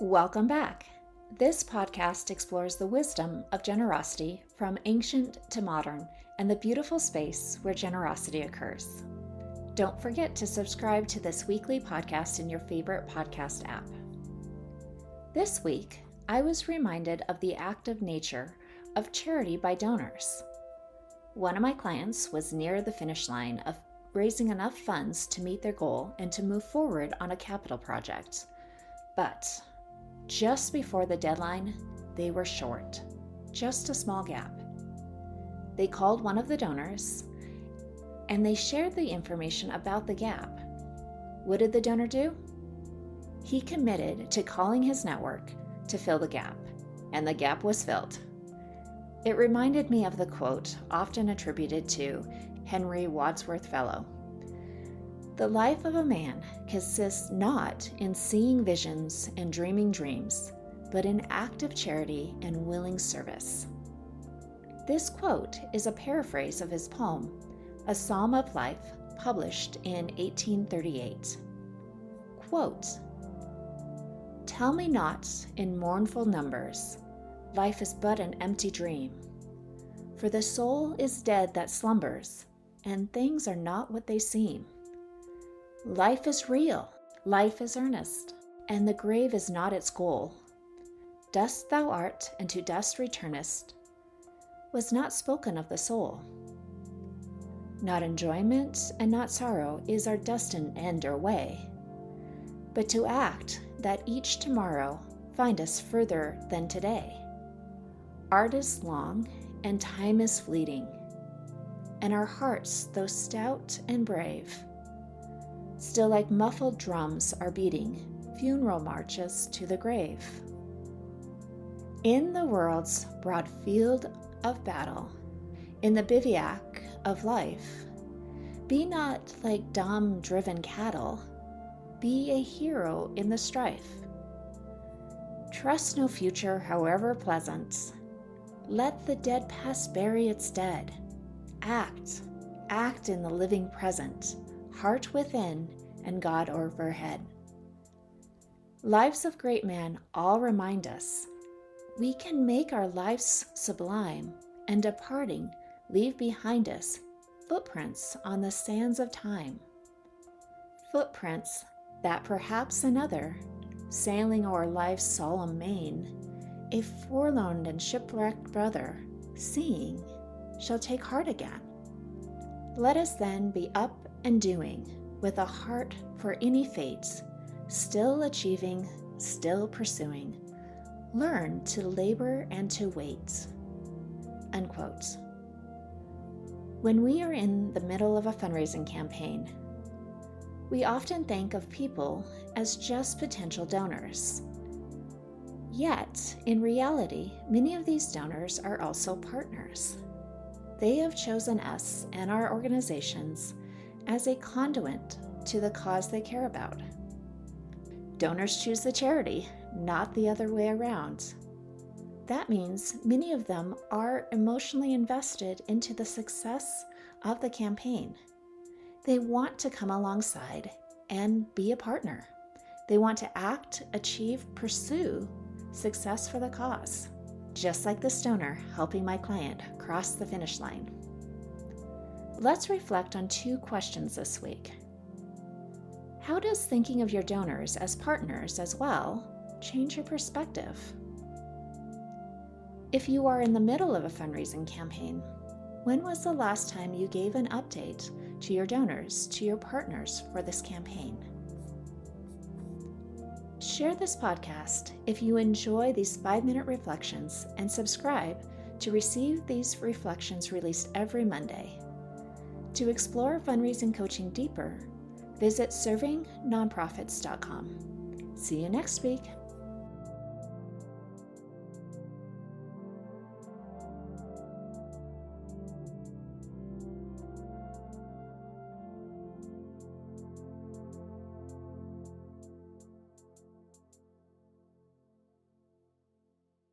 Welcome back. This podcast explores the wisdom of generosity from ancient to modern and the beautiful space where generosity occurs. Don't forget to subscribe to this weekly podcast in your favorite podcast app. This week, I was reminded of the active nature of charity by donors. One of my clients was near the finish line of raising enough funds to meet their goal and to move forward on a capital project. But just before the deadline, they were short, just a small gap. They called one of the donors and they shared the information about the gap. What did the donor do? He committed to calling his network to fill the gap, and the gap was filled. It reminded me of the quote often attributed to Henry Wadsworth Longfellow. The life of a man consists not in seeing visions and dreaming dreams, but in active charity and willing service. This quote is a paraphrase of his poem, A Psalm of Life, published in 1838. Quote, "Tell me not in mournful numbers, life is but an empty dream. For the soul is dead that slumbers, and things are not what they seem. Life is real, life is earnest, and the grave is not its goal. Dust thou art, and to dust returnest, was not spoken of the soul. Not enjoyment and not sorrow is our destined end or way, but to act that each tomorrow find us further than today. Art is long, and time is fleeting, and our hearts, though stout and brave, still like muffled drums are beating funeral marches to the grave. In the world's broad field of battle, in the bivouac of life, be not like dumb driven cattle, be a hero in the strife. Trust no future, however pleasant, let the dead past bury its dead. Act in the living present, heart within and God overhead. Lives of great men all remind us we can make our lives sublime and departing leave behind us footprints on the sands of time. Footprints that perhaps another, sailing o'er life's solemn main, a forlorn and shipwrecked brother, seeing, shall take heart again. Let us then be up and doing, with a heart for any fates, still achieving, still pursuing. Learn to labor and to wait." Unquote. When we are in the middle of a fundraising campaign, we often think of people as just potential donors. Yet, in reality, many of these donors are also partners. They have chosen us and our organizations as a conduit to the cause they care about. Donors choose the charity, not the other way around. That means many of them are emotionally invested into the success of the campaign. They want to come alongside and be a partner. They want to act, achieve, pursue success for the cause, just like this donor helping my client cross the finish line. Let's reflect on 2 questions this week. How does thinking of your donors as partners as well change your perspective? If you are in the middle of a fundraising campaign, when was the last time you gave an update to your donors, to your partners for this campaign? Share this podcast if you enjoy these 5-minute reflections and subscribe to receive these reflections released every Monday. To explore fundraising coaching deeper, visit servingnonprofits.com. See you next week.